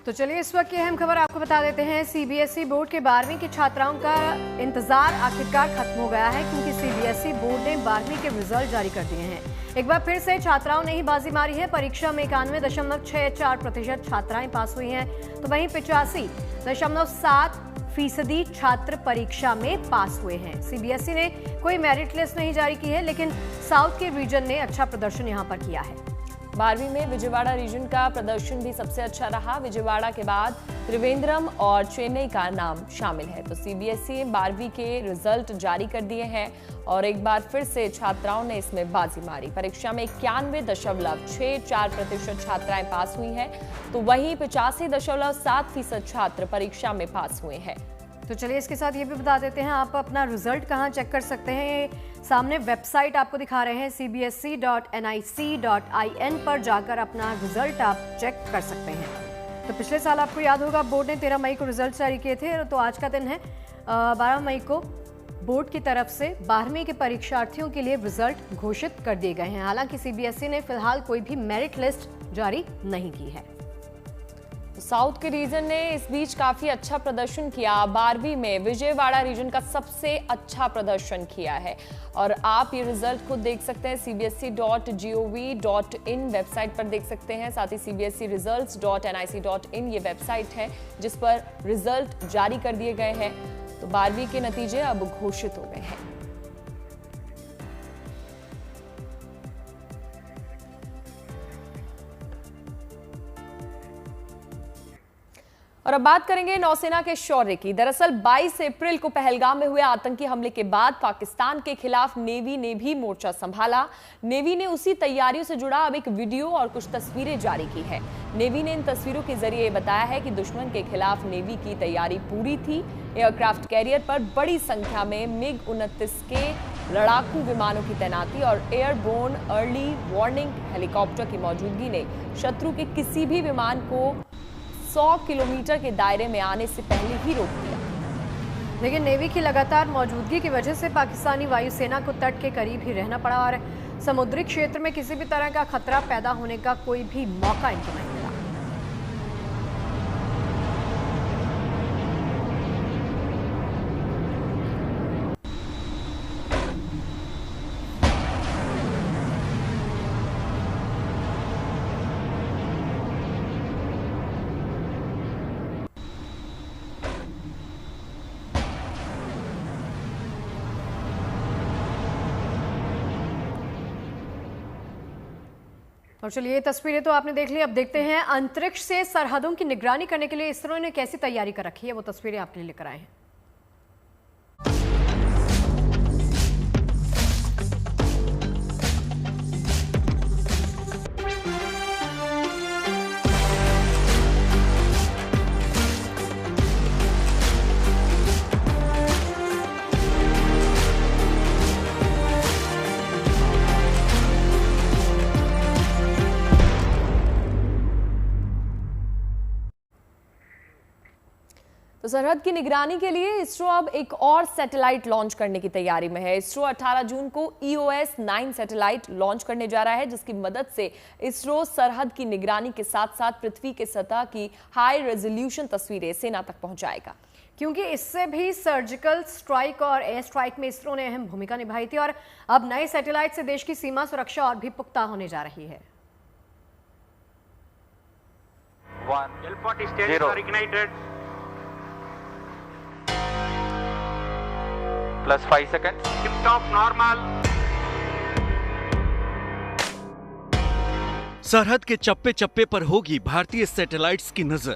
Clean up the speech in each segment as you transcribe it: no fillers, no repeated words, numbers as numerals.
तो चलिए इस वक्त की अहम खबर आपको बता देते हैं। सीबीएसई बोर्ड के 12वीं की छात्राओं का इंतजार आखिरकार खत्म हो गया है, क्योंकि सीबीएसई बोर्ड ने 12वीं के रिजल्ट जारी कर दिए हैं। एक बार फिर से छात्राओं ने ही बाजी मारी है। परीक्षा में 91.64% छात्राएं पास हुई हैं, तो वहीं 85.7% छात्र परीक्षा में पास हुए हैं। सीबीएसई ने कोई मेरिट लिस्ट नहीं जारी की है, लेकिन साउथ के रीजन ने अच्छा प्रदर्शन यहां पर किया है। 12वीं में विजयवाड़ा रीजन का प्रदर्शन भी सबसे अच्छा रहा। विजयवाड़ा के बाद त्रिवेंद्रम और चेन्नई का नाम शामिल है। तो सीबीएसई 12वीं के रिजल्ट जारी कर दिए हैं और एक बार फिर से छात्राओं ने इसमें बाजी मारी। परीक्षा में 91.64% छात्राएं पास हुई हैं, तो वहीं 85.7% छात्र परीक्षा में पास हुए हैं। तो चलिए इसके साथ ये भी बता देते हैं आप अपना रिजल्ट कहाँ चेक कर सकते हैं। सामने वेबसाइट आपको दिखा रहे हैं, cbsc.nic.in पर जाकर अपना रिजल्ट आप चेक कर सकते हैं। तो पिछले साल आपको याद होगा बोर्ड ने 13 मई को रिजल्ट जारी किए थे, तो आज का दिन है 12 मई को बोर्ड की तरफ से 12वीं के परीक्षार्थियों के लिए रिजल्ट घोषित कर दिए गए हैं। हालांकि सीबीएसई ने फिलहाल कोई भी मेरिट लिस्ट जारी नहीं की है। साउथ के रीजन ने इस बीच काफी अच्छा प्रदर्शन किया। 12वीं में विजयवाड़ा रीजन का सबसे अच्छा प्रदर्शन किया है और आप ये रिजल्ट खुद देख सकते हैं। cbsc.gov.in वेबसाइट पर देख सकते हैं। साथ ही cbscresults.nic.in ये वेबसाइट है जिस पर रिजल्ट जारी कर दिए गए हैं। तो 12वीं के नतीजे अब घोषित हो गए हैं। और अब बात करेंगे नौसेना के शौर्य की। दरअसल 22 अप्रैल को पहलगाम में हुए आतंकी हमले के बाद पाकिस्तान के खिलाफ नेवी ने भी मोर्चा संभाला। नेवी ने उसी तैयारियों से जुड़ा अब एक वीडियो और कुछ तस्वीरें जारी की है। नेवी ने इन तस्वीरों के जरिए बताया है कि दुश्मन के खिलाफ नेवी की तैयारी पूरी थी। एयरक्राफ्ट कैरियर पर बड़ी संख्या में MiG-29 के लड़ाकू विमानों की तैनाती और एयरबोर्न अर्ली वार्निंग हेलीकॉप्टर की मौजूदगी ने शत्रु के किसी भी विमान को 100 किलोमीटर के दायरे में आने से पहले ही रोक दिया। लेकिन नेवी की लगातार मौजूदगी की वजह से पाकिस्तानी वायुसेना को तट के करीब ही रहना पड़ा और समुद्री क्षेत्र में किसी भी तरह का खतरा पैदा होने का कोई भी मौका इनको नहीं मिला। और चलिए ये तस्वीरें तो आपने देख ली। अब देखते हैं अंतरिक्ष से सरहदों की निगरानी करने के लिए इसरो ने कैसी तैयारी कर रखी है। वो तस्वीरें आपके लिए लेकर आए हैं। तो सरहद की निगरानी के लिए इसरो अब एक और सैटेलाइट लॉन्च करने की तैयारी में है। इसरो 18 जून को EOS-9 सैटेलाइट लॉन्च करने जा रहा है, जिसकी मदद से इसरो सरहद की निगरानी के साथ साथ पृथ्वी के सतह की हाई रेजोल्यूशन तस्वीरें सेना तक पहुंचाएगा। क्योंकि इससे भी सर्जिकल स्ट्राइक और एयर स्ट्राइक में इसरो ने अहम भूमिका निभाई थी और अब नए सैटेलाइट से देश की सीमा सुरक्षा और भी पुख्ता होने जा रही है। +5 सेकंड। Lift off normal. सरहद के चप्पे चप्पे पर होगी भारतीय सैटेलाइट्स की नजर।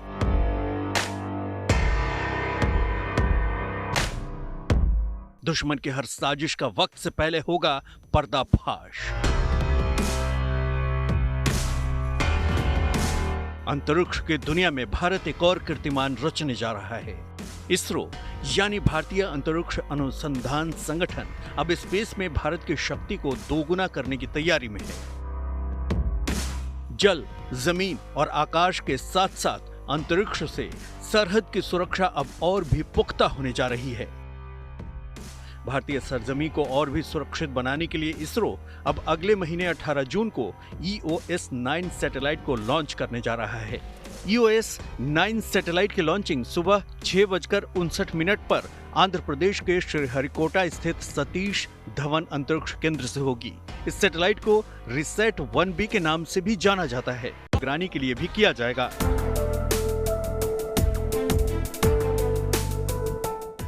दुश्मन की हर साजिश का वक्त से पहले होगा पर्दाफाश। अंतरिक्ष की दुनिया में भारत एक और कीर्तिमान रचने जा रहा है। इसरो यानी भारतीय अंतरिक्ष अनुसंधान संगठन अब स्पेस में भारत की शक्ति को दोगुना करने की तैयारी में है। जल, जमीन और आकाश के साथ साथ अंतरिक्ष से सरहद की सुरक्षा अब और भी पुख्ता होने जा रही है। भारतीय सरजमी को और भी सुरक्षित बनाने के लिए इसरो अब अगले महीने 18 जून को EOS-9 सैटेलाइट को लॉन्च करने जा रहा है। EOS-9 सैटेलाइट की लॉन्चिंग सुबह 6:59 पर आंध्र प्रदेश के श्रीहरिकोटा स्थित सतीश धवन अंतरिक्ष केंद्र से होगी। इस सैटेलाइट को रिसेट 1B के नाम से भी जाना जाता है। निगरानी के लिए भी किया जाएगा।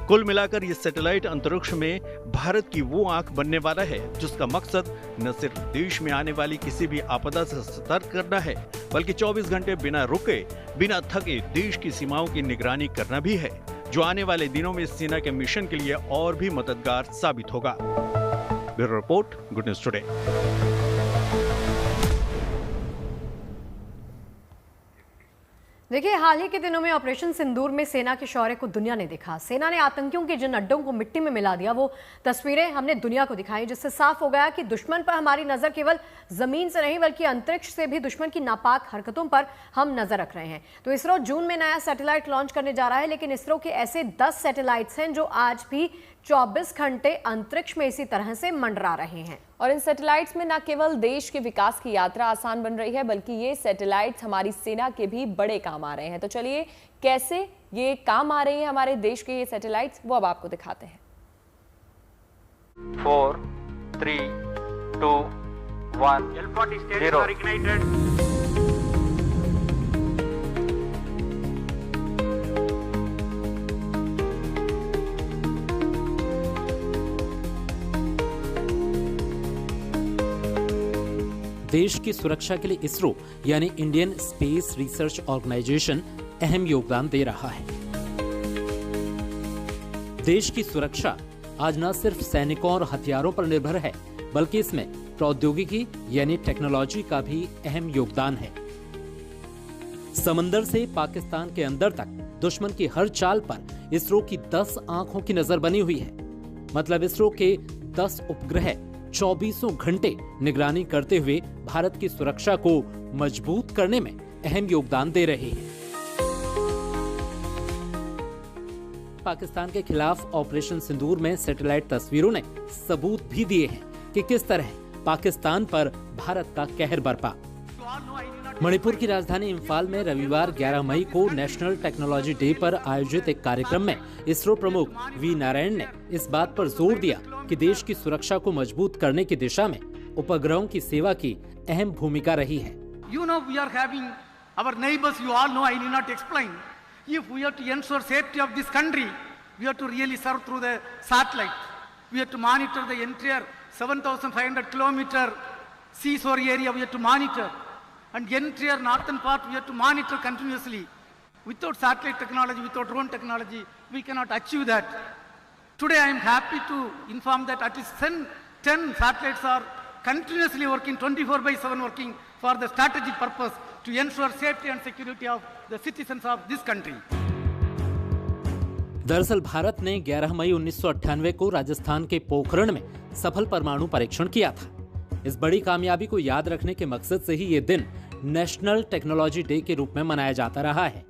कुल मिलाकर ये सैटेलाइट अंतरिक्ष में भारत की वो आंख बनने वाला है जिसका मकसद न सिर्फ देश में आने वाली किसी भी आपदा से सतर्क करना है, बल्कि 24 घंटे बिना रुके, बिना थके देश की सीमाओं की निगरानी करना भी है, जो आने वाले दिनों में सेना के मिशन के लिए और भी मददगार साबित होगा। Bureau report, good news today. देखिए, हाल ही के दिनों में ऑपरेशन सिंदूर में सेना के शौर्य को दुनिया ने देखा। सेना ने आतंकियों के जिन अड्डों को मिट्टी में मिला दिया, वो तस्वीरें हमने दुनिया को दिखाई, जिससे साफ हो गया कि दुश्मन पर हमारी नजर केवल जमीन से नहीं बल्कि अंतरिक्ष से भी दुश्मन की नापाक हरकतों पर हम नजर रख रहे हैं। तो इसरो जून में नया सैटेलाइट लॉन्च करने जा रहा है, लेकिन इसरो के ऐसे 10 सैटेलाइट्स हैं जो आज भी 24 घंटे अंतरिक्ष में इसी तरह से मंडरा रहे हैं। और इन सैटेलाइट्स में न केवल देश के विकास की यात्रा आसान बन रही है, बल्कि ये सैटेलाइट्स हमारी सेना के भी बड़े काम आ रहे हैं। तो चलिए, कैसे ये काम आ रहे हैं हमारे देश के ये सैटेलाइट्स, वो अब आपको दिखाते हैं। 4, 3, 2, 1, L40 stations are ignited. देश की सुरक्षा के लिए इसरो यानी इंडियन स्पेस रिसर्च ऑर्गेनाइजेशन अहम योगदान दे रहा है। देश की सुरक्षा आज न सिर्फ सैनिकों और हथियारों पर निर्भर है, बल्कि इसमें प्रौद्योगिकी यानी टेक्नोलॉजी का भी अहम योगदान है। समंदर से पाकिस्तान के अंदर तक दुश्मन की हर चाल पर इसरो की 10 आंखों की नजर बनी हुई है। मतलब इसरो के 10 उपग्रह 24 घंटे निगरानी करते हुए भारत की सुरक्षा को मजबूत करने में अहम योगदान दे रहे हैं। पाकिस्तान के खिलाफ ऑपरेशन सिंदूर में सैटेलाइट तस्वीरों ने सबूत भी दिए हैं कि किस तरह पाकिस्तान पर भारत का कहर बरपा। मणिपुर की राजधानी इम्फाल में रविवार 11 मई को नेशनल टेक्नोलॉजी डे पर आयोजित एक कार्यक्रम में इसरो प्रमुख वी नारायण ने इस बात पर जोर दिया कि देश की सुरक्षा को मजबूत करने की दिशा में उपग्रहों की सेवा की अहम भूमिका रही है। You know, we are having our neighbors, you all know, I need not explain. If we have to ensure safety of this country, we have to really serve through the satellite. We have to monitor the entire 7,500 kilometer seashore area, we have to monitor. And the entire northern part, we have to monitor continuously. Without satellite technology, without drone technology, we cannot achieve that. Today, I am happy to inform that at least 10 satellites are continuously working, 24/7 working for the strategic purpose to ensure safety and security of the citizens of this country. दरअसल भारत ने 11 मई 1998 को राजस्थान के पोखरण में सफल परमाणु परीक्षण किया था। इस बड़ी कामयाबी को याद रखने के मकसद से ही ये दिन नेशनल टेक्नोलॉजी डे के रूप में मनाया जाता रहा है।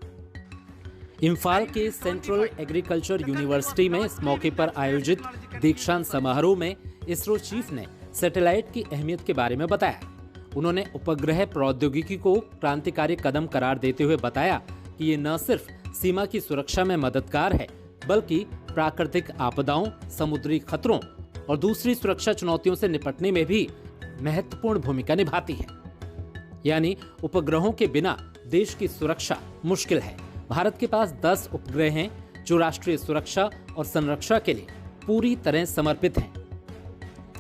इम्फाल के सेंट्रल एग्रीकल्चर यूनिवर्सिटी में इस मौके पर आयोजित दीक्षांत समारोह में इसरो चीफ ने सैटेलाइट की अहमियत के बारे में बताया। उन्होंने उपग्रह प्रौद्योगिकी को क्रांतिकारी कदम करार देते हुए बताया कि ये न सिर्फ सीमा की सुरक्षा में मददगार है, बल्कि प्राकृतिक आपदाओं, समुद्री खतरों और दूसरी सुरक्षा चुनौतियों से निपटने में भी महत्वपूर्ण भूमिका निभाती है। यानी उपग्रहों के बिना देश की सुरक्षा मुश्किल है। भारत के पास 10 उपग्रह हैं जो राष्ट्रीय सुरक्षा और संरक्षा के लिए पूरी तरह समर्पित हैं।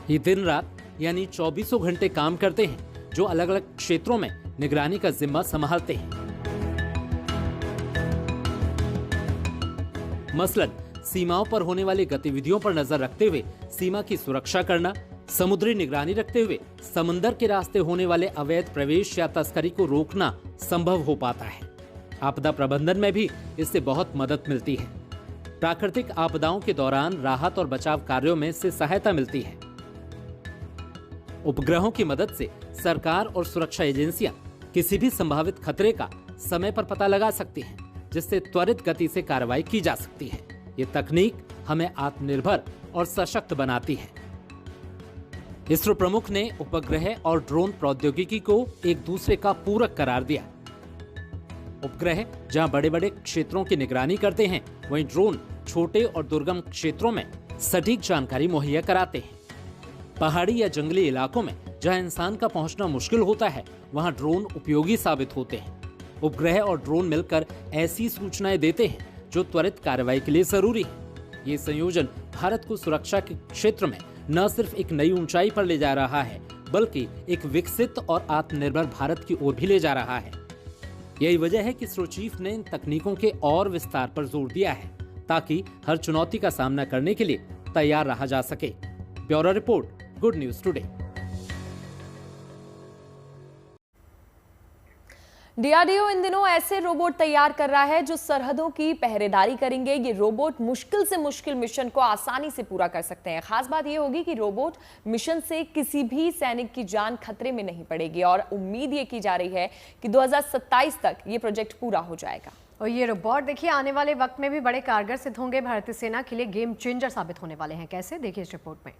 ये दिन रात यानी 24 घंटे काम करते हैं, जो अलग अलग क्षेत्रों में निगरानी का जिम्मा संभालते हैं। मसलन सीमाओं पर होने वाली गतिविधियों पर नजर रखते हुए सीमा की सुरक्षा करना, समुद्री निगरानी रखते हुए समंदर के रास्ते होने वाले अवैध प्रवेश या तस्करी को रोकना संभव हो पाता है। आपदा प्रबंधन में भी इससे बहुत मदद मिलती है। प्राकृतिक आपदाओं के दौरान राहत और बचाव कार्यों में इससे सहायता मिलती है। उपग्रहों की मदद से सरकार और सुरक्षा एजेंसियां किसी भी संभावित खतरे का समय पर पता लगा सकती हैं, जिससे त्वरित गति से कार्रवाई की जा सकती है। ये तकनीक हमें आत्मनिर्भर और सशक्त बनाती है। इसरो प्रमुख ने उपग्रह और ड्रोन प्रौद्योगिकी को एक दूसरे का पूरक करार दिया। उपग्रह जहां बड़े बड़े क्षेत्रों की निगरानी करते हैं, वहीं ड्रोन छोटे और दुर्गम क्षेत्रों में सटीक जानकारी मुहैया कराते हैं। पहाड़ी या जंगली इलाकों में जहां इंसान का पहुंचना मुश्किल होता है, वहां ड्रोन उपयोगी साबित होते हैं। उपग्रह और ड्रोन मिलकर ऐसी सूचनाएं देते हैं जो त्वरित कार्रवाई के लिए जरूरी है। ये संयोजन भारत को सुरक्षा के क्षेत्र में न सिर्फ एक नई ऊंचाई पर ले जा रहा है, बल्कि एक विकसित और आत्मनिर्भर भारत की ओर भी ले जा रहा है। यही वजह है कि इसरो चीफ ने इन तकनीकों के और विस्तार पर जोर दिया है, ताकि हर चुनौती का सामना करने के लिए तैयार रहा जा सके। Bureau report, good news today. DRDO इन दिनों ऐसे रोबोट तैयार कर रहा है जो सरहदों की पहरेदारी करेंगे। ये रोबोट मुश्किल से मुश्किल मिशन को आसानी से पूरा कर सकते हैं। खास बात यह होगी कि रोबोट मिशन से किसी भी सैनिक की जान खतरे में नहीं पड़ेगी और उम्मीद ये की जा रही है कि 2027 तक ये प्रोजेक्ट पूरा हो जाएगा। और ये रोबोट देखिए आने वाले वक्त में भी बड़े कारगर सिद्ध होंगे, भारतीय सेना के लिए गेम चेंजर साबित होने वाले हैं। कैसे, देखिए इस रिपोर्ट में।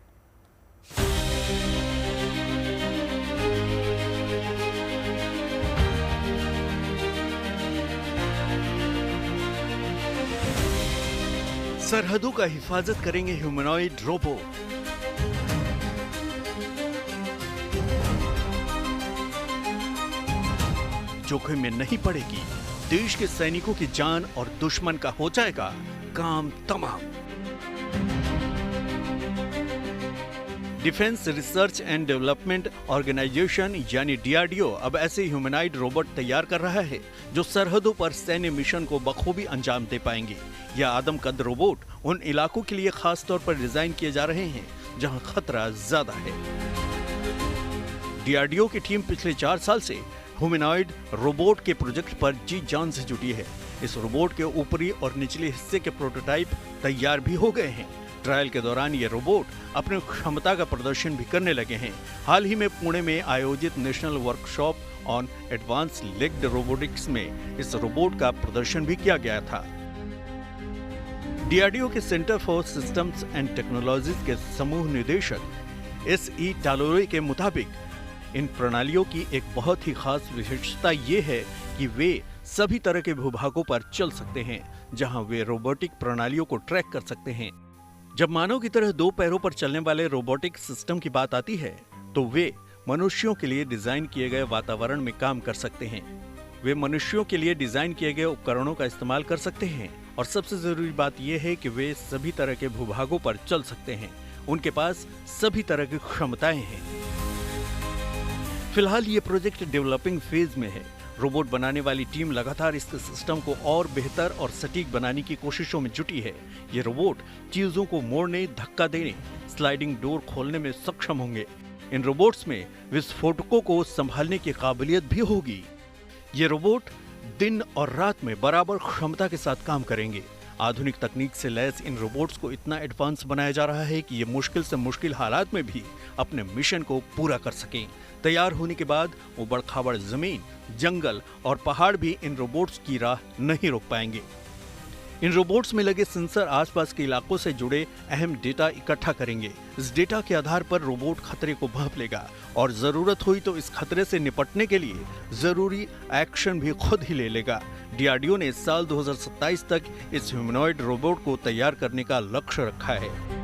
सरहदों का हिफाजत करेंगे ह्यूमनॉइड रोबोट। जोखिम में नहीं पड़ेगी देश के सैनिकों की जान और दुश्मन का हो जाएगा काम तमाम। Defence research and development organisation यानी डीआरडीओ अब ऐसे ह्यूमनॉइड रोबोट तैयार कर रहा है जो सरहदों पर सैन्य मिशन को बखूबी अंजाम दे पाएंगे। यह आदमकद रोबोट उन इलाकों के लिए खास तौर पर डिजाइन किए जा रहे हैं जहां खतरा ज्यादा है। डीआरडीओ की टीम पिछले 4 साल से ह्यूमनॉइड रोबोट के प्रोजेक्ट पर जी जान से जुटी है। इस रोबोट के ऊपरी और निचले हिस्से के प्रोटोटाइप तैयार भी हो गए हैं। ट्रायल के दौरान ये रोबोट अपनी क्षमता का प्रदर्शन भी करने लगे हैं। हाल ही में पुणे में आयोजित national workshop on advance legged robotics में इस रोबोट का प्रदर्शन भी किया गया था। डीआरडीओ के centre for systems and technologies के समूह निदेशक एस.ई. टालोरे के मुताबिक इन प्रणालियों की एक बहुत ही खास विशेषता ये है कि वे सभी तरह के भूभागों पर चल सकते हैं, जहां वे रोबोटिक प्रणालियों को ट्रैक कर सकते हैं। जब मानव की तरह 2 पैरों पर चलने वाले रोबोटिक सिस्टम की बात आती है, तो वे मनुष्यों के लिए डिजाइन किए गए वातावरण में काम कर सकते हैं। वे मनुष्यों के लिए डिजाइन किए गए उपकरणों का इस्तेमाल कर सकते हैं और सबसे जरूरी बात यह है कि वे सभी तरह के भूभागों पर चल सकते हैं। उनके पास सभी तरह की क्षमताएं हैं। फिलहाल ये प्रोजेक्ट डेवलपिंग फेज में है। रोबोट बनाने वाली टीम लगातार इस सिस्टम को और बेहतर और सटीक बनाने की कोशिशों में जुटी है। ये रोबोट चीजों को मोड़ने, धक्का देने, स्लाइडिंग डोर खोलने में सक्षम होंगे। इन रोबोट्स में विस्फोटकों को संभालने की काबिलियत भी होगी। ये रोबोट दिन और रात में बराबर क्षमता के साथ काम करेंगे। आधुनिक तकनीक से लैस इन रोबोट्स को इतना एडवांस बनाया जा रहा है कि ये मुश्किल से मुश्किल हालात में भी अपने मिशन को पूरा कर सकें। तैयार होने के बाद उबड़-खाबड़ जमीन, जंगल और पहाड़ भी इन रोबोट्स की राह नहीं रोक पाएंगे। इन रोबोट्स में लगे सेंसर आसपास के इलाकों से जुड़े अहम डेटा इकट्ठा करेंगे। इस डेटा के आधार पर रोबोट खतरे को भांप लेगा और जरूरत हुई तो इस खतरे से निपटने के लिए जरूरी एक्शन भी खुद ही ले लेगा। डीआरडीओ ने इस साल 2027 तक इस ह्यूमनॉइड रोबोट को तैयार करने का लक्ष्य रखा है।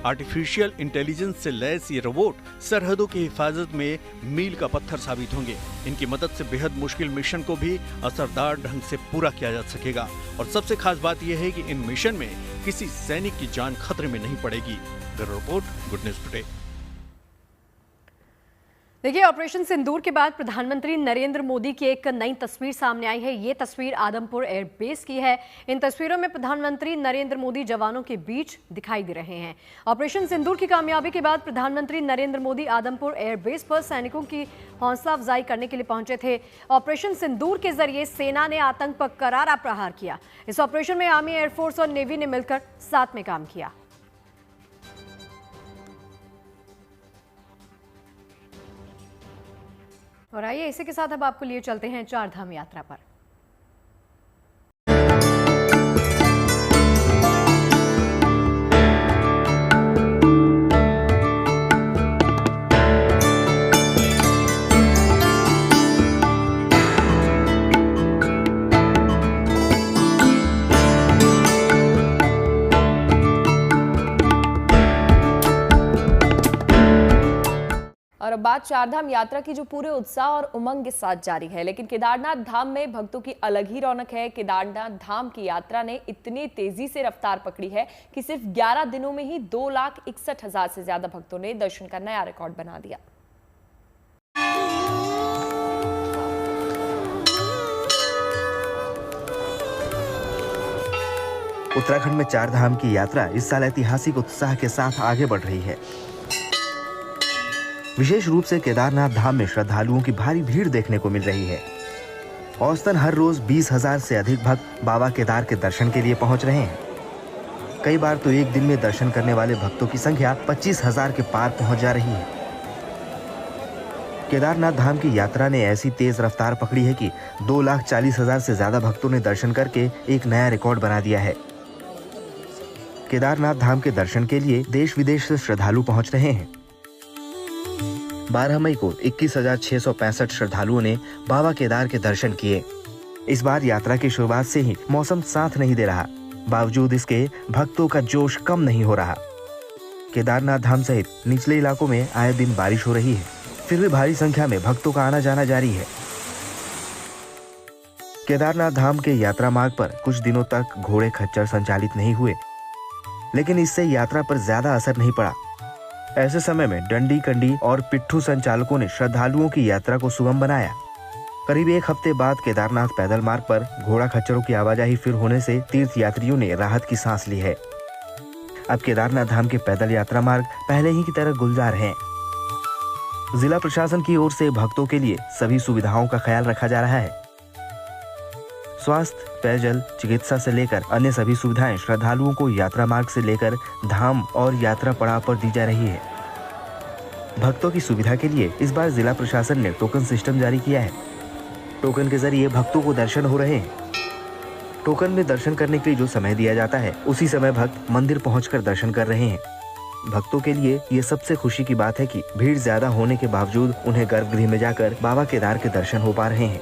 आर्टिफिशियल इंटेलिजेंस से लैस ये रोबोट सरहदों की हिफाजत में मील का पत्थर साबित होंगे। इनकी मदद से बेहद मुश्किल मिशन को भी असरदार ढंग से पूरा किया जा सकेगा। और सबसे खास बात यह है कि इन मिशन में किसी सैनिक की जान खतरे में नहीं पड़ेगी। Bureau report, good news today. देखिए, ऑपरेशन सिंदूर के बाद प्रधानमंत्री नरेंद्र मोदी की एक नई तस्वीर सामने आई है। ये तस्वीर आदमपुर एयरबेस की है। इन तस्वीरों में प्रधानमंत्री नरेंद्र मोदी जवानों के बीच दिखाई दे रहे हैं। ऑपरेशन सिंदूर की कामयाबी के बाद प्रधानमंत्री नरेंद्र मोदी आदमपुर एयरबेस पर सैनिकों की हौसला अफजाई करने के लिए पहुंचे थे। ऑपरेशन सिंदूर के जरिए सेना ने आतंक पर करारा प्रहार किया। इस ऑपरेशन में आर्मी, एयरफोर्स और नेवी ने मिलकर साथ में काम किया। और आइए इसी के साथ अब आपको लिए चलते हैं 4 धाम यात्रा पर। बात चारधाम यात्रा की, जो पूरे उत्साह और उमंग के साथ जारी है। लेकिन केदारनाथ धाम में भक्तों की अलग ही रौनक है। केदारनाथ धाम की यात्रा ने इतनी तेजी से रफ्तार पकड़ी है कि सिर्फ 11 दिनों में ही 2,61,000 से ज्यादा भक्तों ने दर्शन का नया रिकॉर्ड बना दिया। उत्तराखंड में चारधाम की यात्रा इस साल ऐतिहासिक उत्साह के साथ आगे बढ़ रही है। विशेष रूप से केदारनाथ धाम में श्रद्धालुओं की भारी भीड़ देखने को मिल रही है। औसतन हर रोज 20,000 से अधिक भक्त बाबा केदार के दर्शन के लिए पहुंच रहे हैं। कई बार तो एक दिन में दर्शन करने वाले भक्तों की संख्या 25,000 के पार पहुंच जा रही है। केदारनाथ धाम की यात्रा ने ऐसी तेज रफ्तार पकड़ी है कि 2,40,000 से ज्यादा भक्तों ने दर्शन करके एक नया रिकॉर्ड बना दिया है। केदारनाथ धाम के दर्शन के लिए देश विदेश से श्रद्धालु पहुंच रहे हैं। 12 मई को 21,665 श्रद्धालुओं ने बाबा केदार के दर्शन किए। इस बार यात्रा की शुरुआत से ही मौसम साथ नहीं दे रहा, बावजूद इसके भक्तों का जोश कम नहीं हो रहा। केदारनाथ धाम सहित निचले इलाकों में आए दिन बारिश हो रही है, फिर भी भारी संख्या में भक्तों का आना जाना जारी है। केदारनाथ धाम के यात्रा मार्ग पर कुछ दिनों तक घोड़े खच्चर संचालित नहीं हुए, लेकिन इससे यात्रा पर ज्यादा असर नहीं पड़ा। ऐसे समय में डंडी कंडी और पिट्ठू संचालकों ने श्रद्धालुओं की यात्रा को सुगम बनाया। करीब एक हफ्ते बाद केदारनाथ पैदल मार्ग पर घोड़ा खच्चरों की आवाजाही फिर होने से तीर्थ यात्रियों ने राहत की सांस ली है। अब केदारनाथ धाम के पैदल यात्रा मार्ग पहले ही की तरह गुलजार हैं। जिला प्रशासन की ओर से भक्तों के लिए सभी सुविधाओं का ख्याल रखा जा रहा है। स्वास्थ्य, पेयजल, चिकित्सा से लेकर अन्य सभी सुविधाएं श्रद्धालुओं को यात्रा मार्ग से लेकर धाम और यात्रा पड़ाव पर दी जा रही है। भक्तों की सुविधा के लिए इस बार जिला प्रशासन ने टोकन सिस्टम जारी किया है। टोकन के जरिए भक्तों को दर्शन हो रहे हैं। टोकन में दर्शन करने के लिए जो समय दिया जाता है, उसी समय भक्त मंदिर पहुंचकर दर्शन कर रहे हैं। भक्तों के लिए ये सबसे खुशी की बात है कि भीड़ ज्यादा होने के बावजूद उन्हें गर्भगृह में जाकर बाबा केदार के दर्शन हो पा रहे हैं।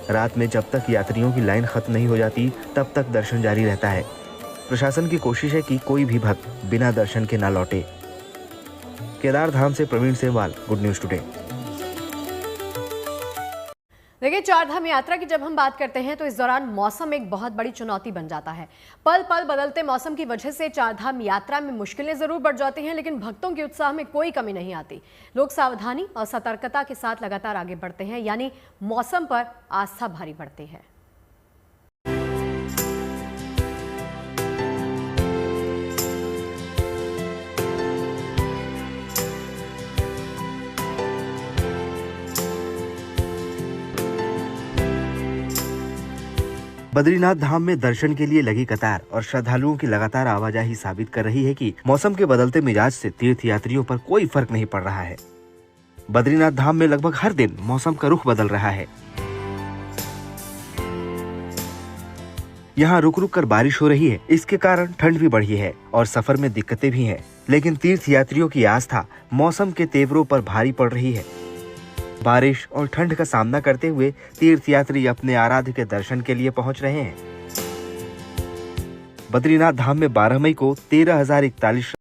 रात में जब तक यात्रियों की लाइन खत्म नहीं हो जाती, तब तक दर्शन जारी रहता है। प्रशासन की कोशिश है कि कोई भी भक्त बिना दर्शन के ना लौटे। केदार धाम से Praveen Semwal, good news today. देखिए, चारधाम यात्रा की जब हम बात करते हैं तो इस दौरान मौसम एक बहुत बड़ी चुनौती बन जाता है। पल पल बदलते मौसम की वजह से चारधाम यात्रा में मुश्किलें जरूर बढ़ जाती हैं, लेकिन भक्तों के उत्साह में कोई कमी नहीं आती। लोग सावधानी और सतर्कता के साथ लगातार आगे बढ़ते हैं, यानी मौसम पर आस्था भारी बढ़ती है। बद्रीनाथ धाम में दर्शन के लिए लगी कतार और श्रद्धालुओं की लगातार आवाजाही साबित कर रही है कि मौसम के बदलते मिजाज से तीर्थ यात्रियों पर कोई फर्क नहीं पड़ रहा है। बद्रीनाथ धाम में लगभग हर दिन मौसम का रुख बदल रहा है। यहाँ रुक रुक कर बारिश हो रही है, इसके कारण ठंड भी बढ़ी है और सफर में दिक्कतें भी हैं। लेकिन तीर्थ यात्रियों की आस्था मौसम के तेवरों पर भारी पड़ रही है। बारिश और ठंड का सामना करते हुए तीर्थ यात्री अपने आराध्य के दर्शन के लिए पहुंच रहे हैं। बद्रीनाथ धाम में 12 मई को 13,041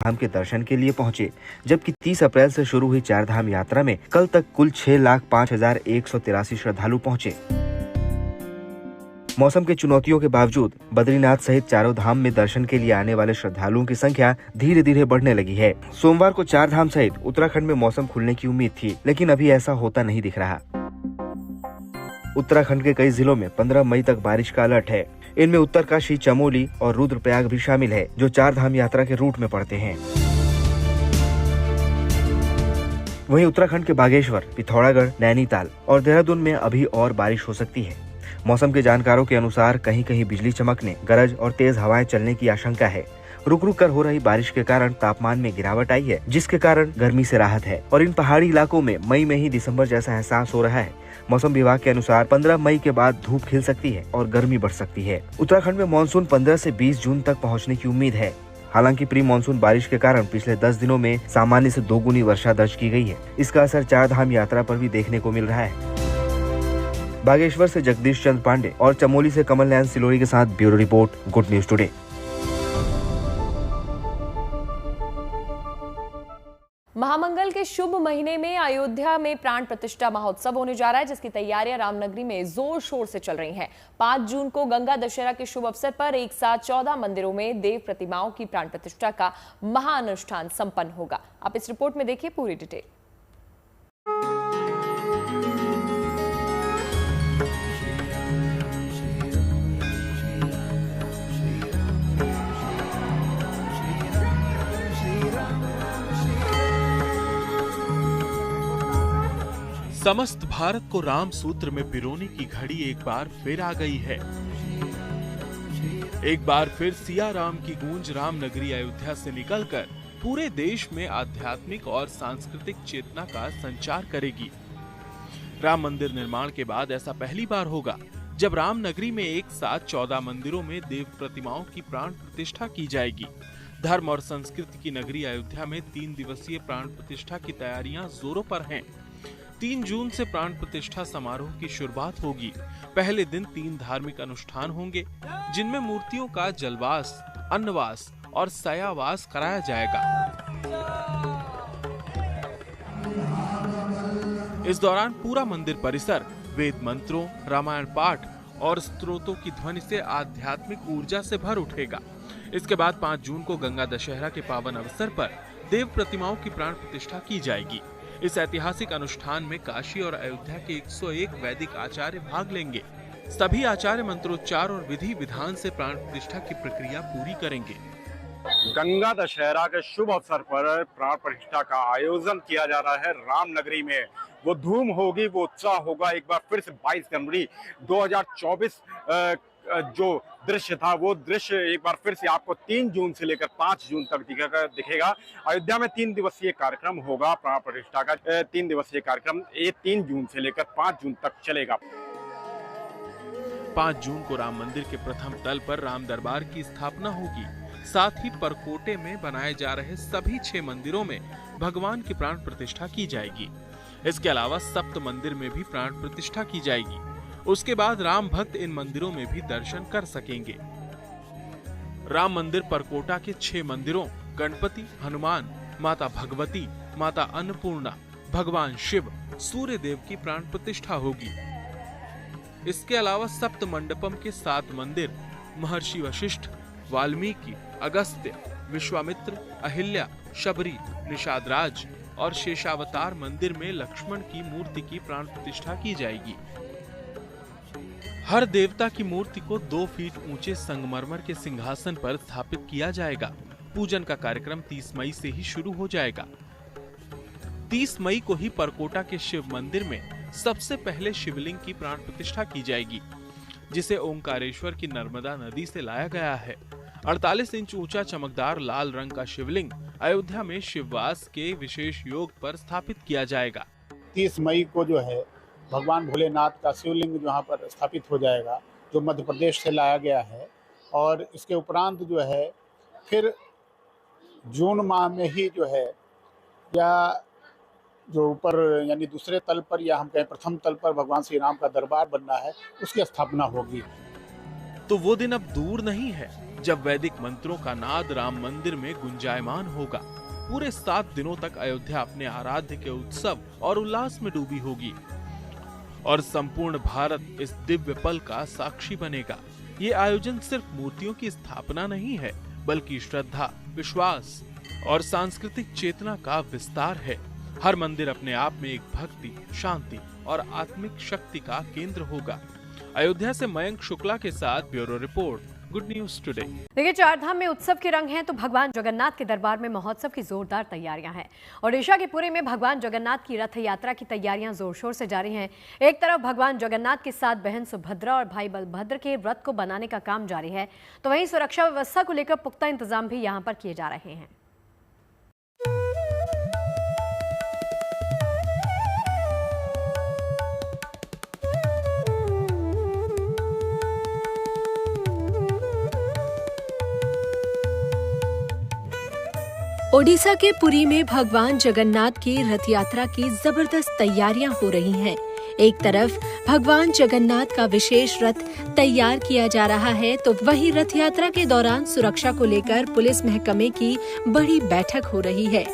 धाम के दर्शन के लिए पहुंचे, जबकि 30 अप्रैल से शुरू हुई चारधाम यात्रा में कल तक कुल 6,05,183 श्रद्धालु पहुंचे। मौसम के चुनौतियों के बावजूद बद्रीनाथ सहित चारों धाम में दर्शन के लिए आने वाले श्रद्धालुओं की संख्या धीरे धीरे बढ़ने लगी है। सोमवार को चारधाम सहित उत्तराखंड में मौसम खुलने की उम्मीद थी, लेकिन अभी ऐसा होता नहीं दिख रहा। उत्तराखंड के कई जिलों में 15 मई तक बारिश का अलर्ट है। इनमें उत्तरकाशी, चमोली और रुद्रप्रयाग भी शामिल है, जो चारधाम यात्रा के रूट में पड़ते हैं। वहीं उत्तराखंड के बागेश्वर, पिथौरागढ़, नैनीताल और देहरादून में अभी और बारिश हो सकती है। मौसम के जानकारों के अनुसार कहीं कहीं बिजली चमकने, गरज और तेज हवाएं चलने की आशंका है। रुक रुक कर हो रही बारिश के कारण तापमान में गिरावट आई है, जिसके कारण गर्मी से राहत है और इन पहाड़ी इलाकों में मई में ही दिसंबर जैसा एहसास हो रहा है। मौसम विभाग के अनुसार 15 मई के बाद धूप खिल सकती है और गर्मी बढ़ सकती है। उत्तराखंड में मानसून 15 से 20 जून तक पहुंचने की उम्मीद है। हालांकि प्री मानसून बारिश के कारण पिछले 10 दिनों में सामान्य से दोगुनी वर्षा दर्ज की गई है। इसका असर चारधाम यात्रा पर भी देखने को मिल रहा है। बागेश्वर से जगदीश चंद्र पांडे और चमोली से कमल नयन सिलोरी के साथ bureau report, good news today. महामंगल के शुभ महीने में अयोध्या में प्राण प्रतिष्ठा महोत्सव होने जा रहा है, जिसकी तैयारियां रामनगरी में जोर शोर से चल रही हैं। 5 जून को गंगा दशहरा के शुभ अवसर पर एक साथ 14 मंदिरों में देव प्रतिमाओं की प्राण प्रतिष्ठा का महाअनुष्ठान संपन्न होगा। आप इस रिपोर्ट में देखिए पूरी डिटेल। समस्त भारत को राम सूत्र में पिरोने की घड़ी एक बार फिर आ गई है। एक बार फिर सिया राम की गूंज रामनगरी अयोध्या से निकलकर पूरे देश में आध्यात्मिक और सांस्कृतिक चेतना का संचार करेगी। राम मंदिर निर्माण के बाद ऐसा पहली बार होगा जब रामनगरी में एक साथ 14 मंदिरों में देव प्रतिमाओं की प्राण प्रतिष्ठा की जाएगी। धर्म और संस्कृति की नगरी अयोध्या में 3 दिवसीय प्राण प्रतिष्ठा की तैयारियां जोरों पर हैं। 3 जून से प्राण प्रतिष्ठा समारोह की शुरुआत होगी। पहले दिन 3 धार्मिक अनुष्ठान होंगे, जिनमें मूर्तियों का जलवास, अन्नवास और सयावास कराया जाएगा। इस दौरान पूरा मंदिर परिसर वेद मंत्रों, रामायण पाठ और स्तोत्रों की ध्वनि से आध्यात्मिक ऊर्जा से भर उठेगा। इसके बाद 5 जून को गंगा दशहरा के पावन अवसर पर देव प्रतिमाओं की प्राण प्रतिष्ठा की जाएगी। इस ऐतिहासिक अनुष्ठान में काशी और अयोध्या के 101 वैदिक आचार्य भाग लेंगे। सभी आचार्य मंत्रोच्चार और विधि विधान से प्राण प्रतिष्ठा की प्रक्रिया पूरी करेंगे। गंगा दशहरा के शुभ अवसर पर प्राण प्रतिष्ठा का आयोजन किया जा रहा है रामनगरी में। वो धूम होगी, वो उत्साह होगा। एक बार फिर से 22 जनवरी 2024 जो दृश्य था वो दृश्य एक बार फिर से आपको 3 जून से लेकर 5 जून तक दिखेगा। अयोध्या में 3 दिवसीय कार्यक्रम होगा। प्राण प्रतिष्ठा का 3 दिवसीय कार्यक्रम 3 जून से लेकर 5 जून तक चलेगा। 5 जून को राम मंदिर के प्रथम तल पर राम दरबार की स्थापना होगी। साथ ही परकोटे में बनाए जा रहे सभी 6 मंदिरों में भगवान की प्राण प्रतिष्ठा की जाएगी। इसके अलावा सप्त मंदिर में भी प्राण प्रतिष्ठा की जाएगी। उसके बाद राम भक्त इन मंदिरों में भी दर्शन कर सकेंगे। राम मंदिर परकोटा के 6 मंदिरों गणपति, हनुमान, माता भगवती, माता अन्नपूर्णा, भगवान शिव, सूर्य देव की प्राण प्रतिष्ठा होगी। इसके अलावा सप्त मंडपम के 7 मंदिर महर्षि वशिष्ठ, वाल्मीकि, अगस्त्य, विश्वामित्र, अहिल्या, शबरी, निषादराज और शेषावतार मंदिर में लक्ष्मण की मूर्ति की प्राण प्रतिष्ठा की जाएगी। हर देवता की मूर्ति को 2 फीट ऊंचे संगमरमर के सिंहासन पर स्थापित किया जाएगा। पूजन का कार्यक्रम 30 मई से ही शुरू हो जाएगा। 30 मई को ही परकोटा के शिव मंदिर में सबसे पहले शिवलिंग की प्राण प्रतिष्ठा की जाएगी, जिसे ओंकारेश्वर की नर्मदा नदी से लाया गया है। 48 इंच ऊंचा चमकदार लाल रंग का शिवलिंग अयोध्या में शिववास के विशेष योग पर स्थापित किया जाएगा। 30 मई को जो है भगवान भोलेनाथ का शिवलिंग यहाँ पर स्थापित हो जाएगा, जो मध्य प्रदेश से लाया गया है। और इसके उपरांत जो है फिर जून माह में ही जो है या जो ऊपर यानी दूसरे तल पर या हम कहें प्रथम तल पर भगवान श्री राम का दरबार बनना है, उसकी स्थापना होगी। तो वो दिन अब दूर नहीं है जब वैदिक मंत्रों का नाद राम मंदिर में गुंजायमान होगा। पूरे 7 दिनों तक अयोध्या अपने आराध्य के उत्सव और उल्लास में डूबी होगी और संपूर्ण भारत इस दिव्य पल का साक्षी बनेगा। ये आयोजन सिर्फ मूर्तियों की स्थापना नहीं है, बल्कि श्रद्धा, विश्वास और सांस्कृतिक चेतना का विस्तार है। हर मंदिर अपने आप में एक भक्ति, शांति और आत्मिक शक्ति का केंद्र होगा। अयोध्या से मयंक शुक्ला के साथ bureau report, good news today. देखिए, 4 धाम में उत्सव के रंग हैं तो भगवान जगन्नाथ के दरबार में महोत्सव की जोरदार तैयारियां हैं। ओडिशा के पुरी में भगवान जगन्नाथ की रथ यात्रा की तैयारियां जोर शोर से जारी हैं। एक तरफ भगवान जगन्नाथ के साथ बहन सुभद्रा और भाई बलभद्र के रथ को बनाने का काम जारी है, तो वहीं सुरक्षा व्यवस्था को लेकर पुख्ता इंतजाम भी यहां पर किए जा रहे हैं। ओडिशा के पुरी में भगवान जगन्नाथ की रथ यात्रा की जबरदस्त तैयारियां हो रही हैं। एक तरफ भगवान जगन्नाथ का विशेष रथ तैयार किया जा रहा है, तो वहीं रथ यात्रा के दौरान सुरक्षा को लेकर पुलिस महकमे की बड़ी बैठक हो रही है।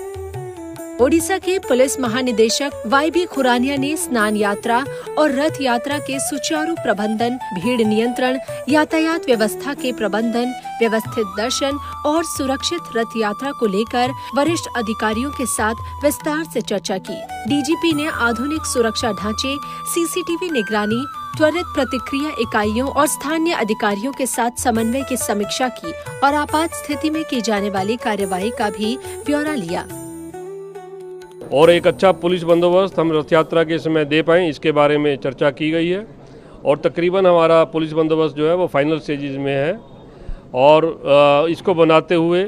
ओडिशा के पुलिस महानिदेशक वाईबी खुरानिया ने स्नान यात्रा और रथ यात्रा के सुचारू प्रबंधन, भीड़ नियंत्रण, यातायात व्यवस्था के प्रबंधन, व्यवस्थित दर्शन और सुरक्षित रथ यात्रा को लेकर वरिष्ठ अधिकारियों के साथ विस्तार से चर्चा की। डीजीपी ने आधुनिक सुरक्षा ढांचे, सीसीटीवी निगरानी, त्वरित प्रतिक्रिया इकाइयों और स्थानीय अधिकारियों के साथ समन्वय की समीक्षा की और आपात स्थिति में की जाने वाली कार्यवाही का भी ब्यौरा लिया। और एक अच्छा पुलिस बंदोबस्त हम रथ यात्रा के समय दे पाएं, इसके बारे में चर्चा की गई है। और तकरीबन हमारा पुलिस बंदोबस्त जो है वो फाइनल स्टेजेस में है और इसको बनाते हुए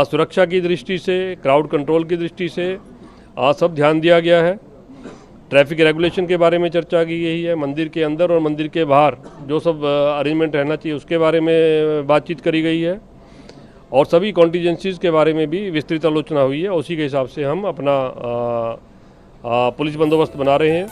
सुरक्षा की दृष्टि से, क्राउड कंट्रोल की दृष्टि से सब ध्यान दिया गया है। ट्रैफिक रेगुलेशन के बारे में चर्चा की गई है। मंदिर के अंदर और मंदिर के बाहर जो सब अरेंजमेंट रहना चाहिए उसके बारे में बातचीत करी गई है और सभी कॉन्टीजेंसीज के बारे में भी विस्तृत आलोचना हुई है। उसी के हिसाब से हम अपना पुलिस बंदोबस्त बना रहे हैं।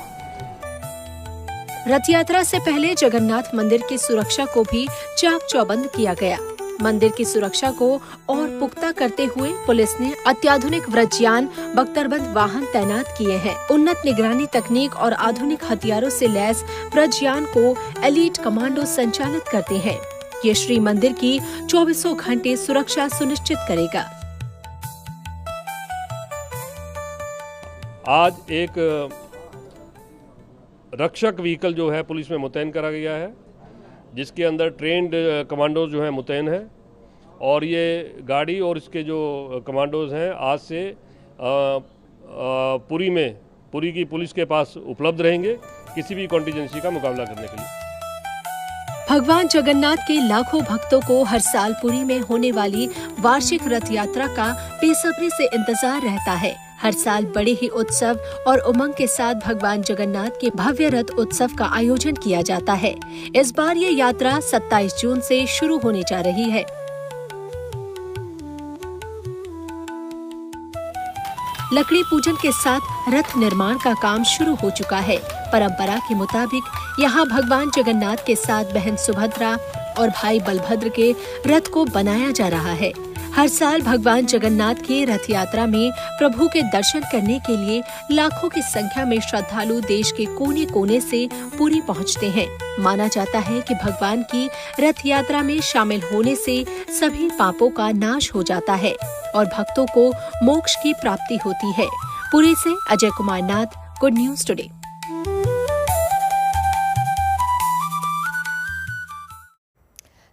रथ यात्रा से पहले जगन्नाथ मंदिर की सुरक्षा को भी चाक चौबंद किया गया। मंदिर की सुरक्षा को और पुख्ता करते हुए पुलिस ने अत्याधुनिक व्रजयान, बख्तरबंद वाहन तैनात किए हैं। उन्नत निगरानी तकनीक और आधुनिक हथियारों से लैस व्रजयान को एलीट कमांडो संचालित करते हैं। ये श्री मंदिर की 24 घंटे सुरक्षा सुनिश्चित करेगा। आज एक रक्षक व्हीकल जो है पुलिस में मुतैन करा गया है, जिसके अंदर ट्रेंड कमांडोज जो हैं मुतैन है और ये गाड़ी और इसके जो कमांडोज हैं आज से पुरी की पुलिस के पास उपलब्ध रहेंगे किसी भी कॉन्टीजेंसी का मुकाबला करने के लिए। भगवान जगन्नाथ के लाखों भक्तों को हर साल पुरी में होने वाली वार्षिक रथ यात्रा का बेसब्री से इंतजार रहता है। हर साल बड़े ही उत्सव और उमंग के साथ भगवान जगन्नाथ के भव्य रथ उत्सव का आयोजन किया जाता है। इस बार ये यात्रा 27 जून से शुरू होने जा रही है। लकड़ी पूजन के साथ रथ निर्माण का काम शुरू हो चुका है। परंपरा के मुताबिक यहाँ भगवान जगन्नाथ के साथ बहन सुभद्रा और भाई बलभद्र के रथ को बनाया जा रहा है। हर साल भगवान जगन्नाथ की रथ यात्रा में प्रभु के दर्शन करने के लिए लाखों की संख्या में श्रद्धालु देश के कोने कोने से पुरी पहुंचते हैं। माना जाता है कि भगवान की रथ यात्रा में शामिल होने से सभी पापों का नाश हो जाता है और भक्तों को मोक्ष की प्राप्ति होती है। पुरी से अजय कुमार नाथ, गुड न्यूज टुडे।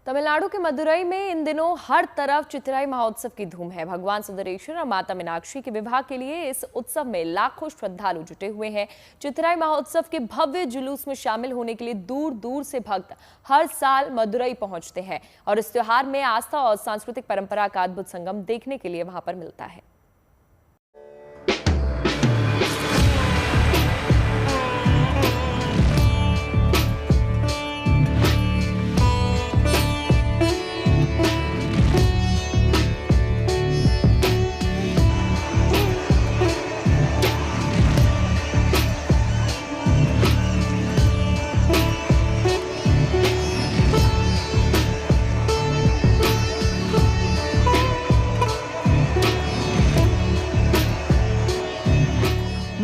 तमिलनाडु के मदुरई में इन दिनों हर तरफ चिथिराई महोत्सव की धूम है। भगवान सुंदरेश्वर और माता मीनाक्षी के विवाह के लिए इस उत्सव में लाखों श्रद्धालु जुटे हुए हैं। चिथिराई महोत्सव के भव्य जुलूस में शामिल होने के लिए दूर दूर से भक्त हर साल मदुरई पहुंचते हैं और इस त्योहार में आस्था और सांस्कृतिक परंपरा का अद्भुत संगम देखने के लिए वहां पर मिलता है।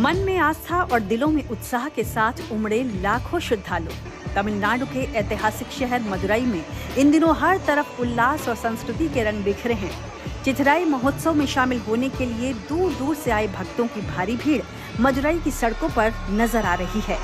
मन में आस्था और दिलों में उत्साह के साथ उमड़े लाखों श्रद्धालु। तमिलनाडु के ऐतिहासिक शहर मदुरई में इन दिनों हर तरफ उल्लास और संस्कृति के रंग बिखरे हैं। चिथिराई महोत्सव में शामिल होने के लिए दूर दूर से आए भक्तों की भारी भीड़ मदुरई की सड़कों पर नजर आ रही है।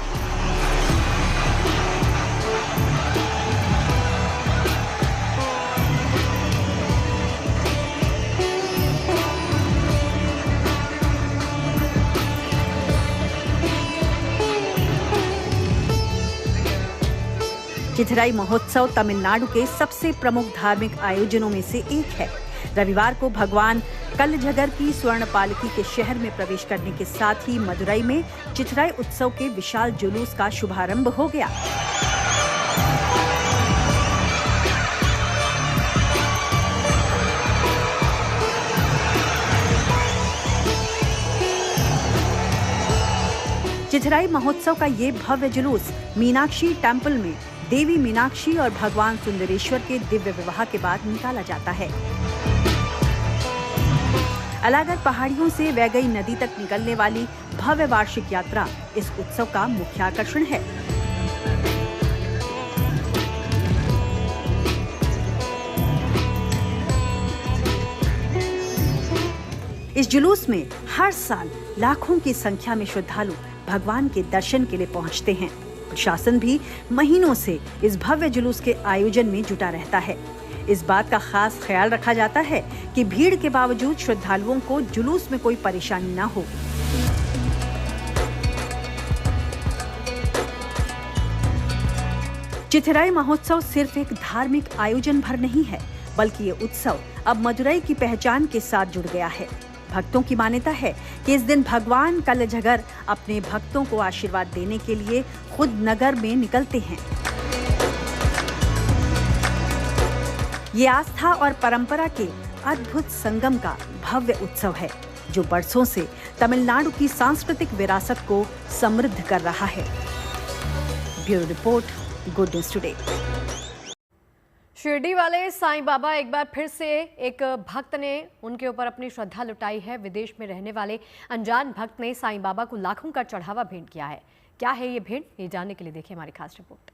चिथिराई महोत्सव तमिलनाडु के सबसे प्रमुख धार्मिक आयोजनों में से एक है। रविवार को भगवान कल्लझगर की स्वर्ण पालकी के शहर में प्रवेश करने के साथ ही मदुरई में चिथिराई उत्सव के विशाल जुलूस का शुभारंभ हो गया। चिथिराई महोत्सव का ये भव्य जुलूस मीनाक्षी टेम्पल में देवी मीनाक्षी और भगवान सुंदरेश्वर के दिव्य विवाह के बाद निकाला जाता है। अलागढ़ पहाड़ियों से वैगई नदी तक निकलने वाली भव्य वार्षिक यात्रा इस उत्सव का मुख्य आकर्षण है। इस जुलूस में हर साल लाखों की संख्या में श्रद्धालु भगवान के दर्शन के लिए पहुंचते हैं। प्रशासन भी महीनों से इस भव्य जुलूस के आयोजन में जुटा रहता है। इस बात का खास ख्याल रखा जाता है कि भीड़ के बावजूद श्रद्धालुओं को जुलूस में कोई परेशानी न हो। चिथिराई महोत्सव सिर्फ एक धार्मिक आयोजन भर नहीं है, बल्कि ये उत्सव अब मदुरई की पहचान के साथ जुड़ गया है। भक्तों की मान्यता है कि इस दिन भगवान कलझगर अपने भक्तों को आशीर्वाद देने के लिए खुद नगर में निकलते हैं। ये आस्था और परंपरा के अद्भुत संगम का भव्य उत्सव है, जो बरसों से तमिलनाडु की सांस्कृतिक विरासत को समृद्ध कर रहा है। Bureau report, good news today. Shirdi वाले साईं बाबा एक बार फिर से एक भक्त ने उनके ऊपर अपनी श्रद्धा लुटाई है। विदेश में रहने वाले अनजान भक्त ने साईं बाबा को लाखों का चढ़ावा भेंट किया है। क्या है ये भेंट, ये जानने के लिए देखिए हमारी खास रिपोर्ट।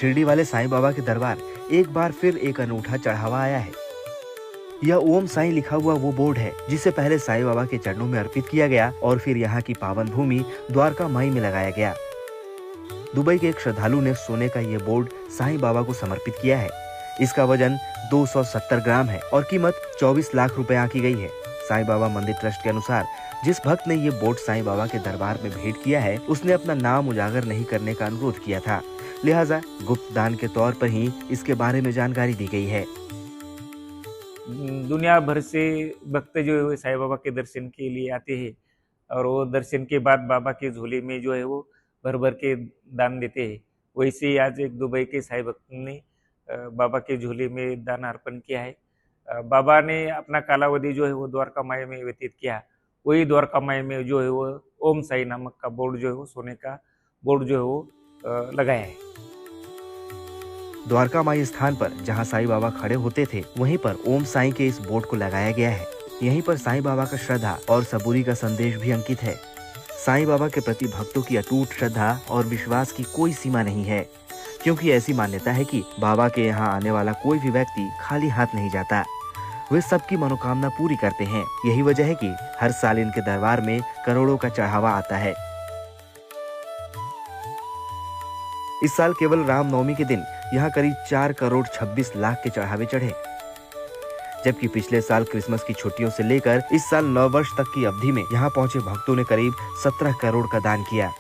शिरडी वाले साईं बाबा के दरबार एक बार फिर एक अनूठा चढ़ावा आया है। यह ओम साईं लिखा हुआ वो बोर्ड है जिसे पहले साईं बाबा के चरणों में अर्पित किया गया और फिर यहाँ की पावन भूमि द्वारका माई में लगाया गया। दुबई के एक श्रद्धालु ने सोने का ये बोर्ड साईं बाबा को समर्पित किया है। इसका वजन 270 ग्राम है और कीमत 24 लाख रुपए आंकी गई है। साईं बाबा मंदिर ट्रस्ट के अनुसार जिस भक्त ने ये बोर्ड साईं बाबा के दरबार में भेंट किया है, उसने अपना नाम उजागर नहीं करने का अनुरोध किया था, लिहाजा गुप्त दान के तौर पर ही इसके बारे में जानकारी दी गई है। दुनिया भर से भक्त जो है साईं बाबा के दर्शन के लिए आते हैं और वो दर्शन के बाद बाबा के झोले में जो है वो भर भर के दान देते हैं। वैसे ही आज एक दुबई के साईं भक्त ने बाबा के झोले में दान अर्पण किया है। बाबा ने अपना कालावधि जो है वो द्वारका माई में व्यतीत किया। वही द्वारका माई में जो है वो ओम साई नामक का बोर्ड जो है वो सोने का बोर्ड जो है वो लगाया है। द्वारका माई स्थान पर जहां साईं बाबा खड़े होते थे, वहीं पर ओम साईं के इस बोर्ड को लगाया गया है। यहीं पर साईं बाबा का श्रद्धा और सबूरी का संदेश भी अंकित है। साईं बाबा के प्रति भक्तों की अटूट श्रद्धा और विश्वास की कोई सीमा नहीं है, क्योंकि ऐसी मान्यता है कि बाबा के यहाँ आने वाला कोई भी व्यक्ति खाली हाथ नहीं जाता। वे सबकी मनोकामना पूरी करते हैं। यही वजह है कि हर साल इनके दरबार में करोड़ों का चढ़ावा आता है। इस साल केवल रामनवमी के दिन यहाँ करीब 4 करोड़ 26 लाख के चढ़ावे चढ़े, जबकि पिछले साल क्रिसमस की छुट्टियों से लेकर इस साल नव वर्ष तक की अवधि में यहाँ पहुंचे भक्तों ने करीब 17 करोड़ का दान किया।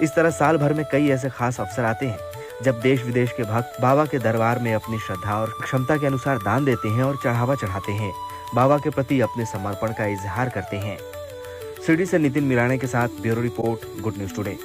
इस तरह साल भर में कई ऐसे खास अवसर आते हैं जब देश विदेश के भक्त बाबा के दरबार में अपनी श्रद्धा और क्षमता के अनुसार दान देते हैं और चढ़ावा चढ़ाते हैं, बाबा के प्रति अपने समर्पण का इजहार करते हैं। शिरडी से नितिन मिराणे के साथ bureau report, good news today.